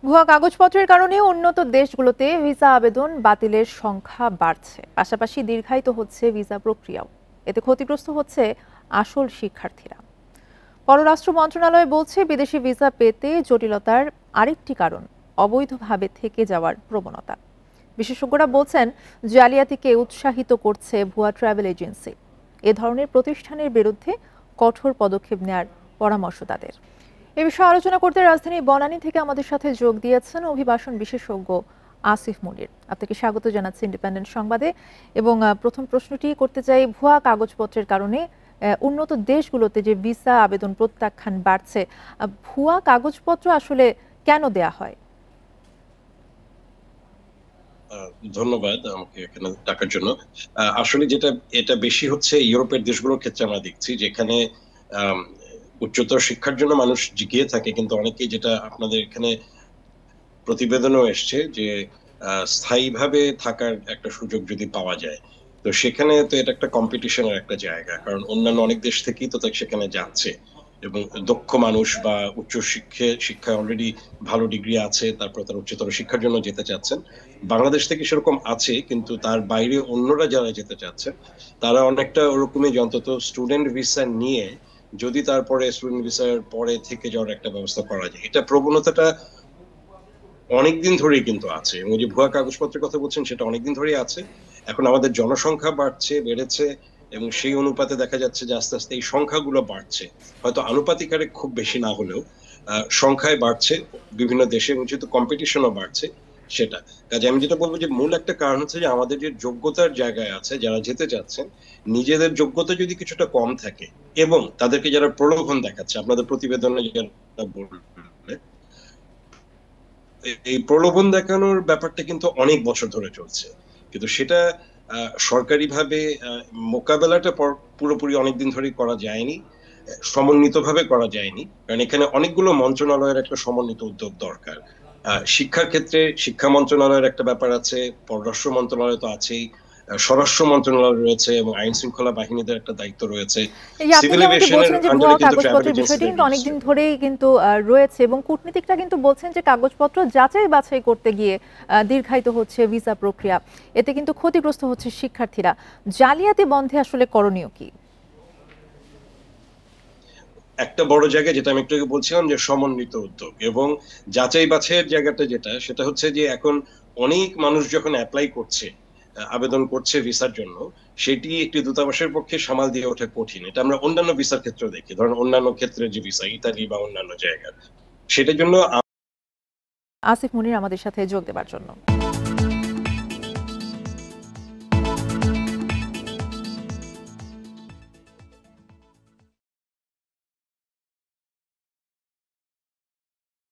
ভুয়া কাগজপত্রের কারণে উন্নত দেশগুলোতে ভিসা আবেদন বাতিলের সংখ্যা বাড়ছে, পাশাপাশি দীর্ঘায়িত হচ্ছে ভিসা প্রক্রিয়াও। এতে ক্ষতিগ্রস্ত হচ্ছে আসল শিক্ষার্থীরা। পররাষ্ট্র মন্ত্রণালয় বলছে, বিদেশি ভিসা পেতে জটিলতার আরেকটি কারণ অবৈধভাবে থেকে যাওয়ার প্রবণতা। বিশেষজ্ঞরা বলছেন, জালিয়াতিকে উৎসাহিত করছে ভুয়া ট্রাভেল এজেন্সি। এ ধরনের প্রতিষ্ঠানের বিরুদ্ধে কঠোর পদক্ষেপ নেওয়ার পরামর্শ তাদের। এ বিষয়ে আলোচনা করতে রাজধানী বনানী থেকে আমাদের সাথে যোগ দিয়েছেন অভিবাসন বিশেষজ্ঞ আসিফ মুনির। আপনাকে স্বাগত জানাচ্ছি ইন্ডিপেন্ডেন্ট সংবাদে। এবং প্রথম প্রশ্নটি করতে চাই, ভুয়া কাগজপত্রের কারণে উন্নত দেশগুলোতে যে ভিসা আবেদন প্রত্যাখ্যান বাড়ছে, ভুয়া কাগজপত্র আসলে কেন দেয়া হয়? ধন্যবাদ আমাকে এখানে ডাকার জন্য। আসলে এটা বেশি হচ্ছে ইউরোপের দেশগুলোর ক্ষেত্রে আমরা দেখছি, যেখানে আম, উচ্চতর শিক্ষার জন্য মানুষ গিয়ে থাকে, কিন্তু অনেকেই, যেটা আপনাদের এখানে প্রতিবেদনও এসছে, যে স্থায়ীভাবে থাকার একটা সুযোগ যদি পাওয়া যায়, তো সেখানে তো এটা একটা কম্পিটিশনের একটা জায়গা, কারণ অন্যান্য অনেক দেশ থেকেই তো সেখানে যাচ্ছে, এবং দক্ষ মানুষ বা শিক্ষায় অলরেডি ভালো ডিগ্রি আছে, তারপর তার উচ্চতর শিক্ষার জন্য যেতে চাচ্ছেন। বাংলাদেশ থেকে সেরকম আছে, কিন্তু তার বাইরে অন্যরা যারা যেতে চাচ্ছেন, তারা অনেকটা ওরকমই, যে অন্তত স্টুডেন্ট ভিসা নিয়ে যদি তারপরে স্টুডেন্ট ভিসার পরে থেকে যাওয়ার একটা ব্যবস্থা করা যায়। এটা প্রবণতাটা অনেকদিন ধরেই কিন্তু আছে, এবং যে ভুয়া কাগজপত্রের কথা বলছেন সেটা অনেকদিন ধরেই আছে। এখন আমাদের জনসংখ্যা বেড়েছে, এবং সেই অনুপাতে দেখা যাচ্ছে যে আস্তে আস্তে এই সংখ্যাগুলো বাড়ছে, হয়তো আনুপাতিক হারে খুব বেশি না হলেও সংখ্যায় বাড়ছে বিভিন্ন দেশে, এবং যেহেতু কম্পিটিশনও বাড়ছে সেটা। কাজে আমি যেটা বলবো, যে মূল একটা কারণ হচ্ছে যে আমাদের যে যোগ্যতার জায়গায় আছে যারা যেতে চাচ্ছেন, নিজেদের যোগ্যতা যদি কিছুটা কম থাকে, এবং তাদেরকে যারা প্রলোভন দেখাচ্ছে, আপনাদের প্রতিবেদনে যেটা বললেন, এই প্রলোভন দেখানোর ব্যাপারটা কিন্তু অনেক বছর ধরে চলছে, কিন্তু সেটা সরকারিভাবে মোকাবেলাটা পুরোপুরি অনেকদিন ধরে করা যায়নি, সমন্বিতভাবে করা যায়নি, কারণ এখানে অনেকগুলো মন্ত্রণালয়ের একটা সমন্বিত উদ্যোগ দরকার। শিক্ষার ক্ষেত্রে শিক্ষা মন্ত্রণালয়ের একটা ব্যাপার আছে, পররাষ্ট্র মন্ত্রণালয় তো আছেই, স্বরাষ্ট্র মন্ত্রণালয় রয়েছে, এবং আইন শৃঙ্খলা বাহিনীদের একটা দায়িত্ব রয়েছে। এই আপনি সিভিল যেমনটি এভিয়েশনের বলছিলেন যে আন্ডারে ভুয়া কিন্তু ট্রাভেল কাগজপত্রের বিষয়টি এজেন্সিদের কিন্তু রয়েছে। অনেকদিন ধরেই কিন্তু রয়েছে, এবং কূটনীতিকরা কিন্তু বলছেন যে কাগজপত্র যাচাই বাছাই করতে গিয়ে দীর্ঘায়িত হচ্ছে ভিসা প্রক্রিয়া। এতে কিন্তু ক্ষতিগ্রস্ত হচ্ছে শিক্ষার্থীরা। জালিয়াতি বন্ধে আসলে করণীয় কি? একটা বড় জায়গা, যেটা আমি একটু আগে বলছিলাম, যে সমন্বিত উদ্যোগ এবং যাচাই বাছাইয়ের জায়গাটা, সেটা হচ্ছে যে এখন অনেক মানুষ যখন অ্যাপ্লাই করছে, আবেদন করছে ভিসার জন্য, সেটি একটি দূতাবাসের পক্ষে সামাল দিয়ে ওঠা কঠিন। এটা আমরা অন্যান্য ভিসার ক্ষেত্রে দেখি, ধরেন অন্যান্য ক্ষেত্রে যে ভিসা, ইতালি বা অন্যান্য জায়গার, সেটার জন্য। আসিফ মুনির আমাদের সাথে যোগ দেওয়ার জন্য।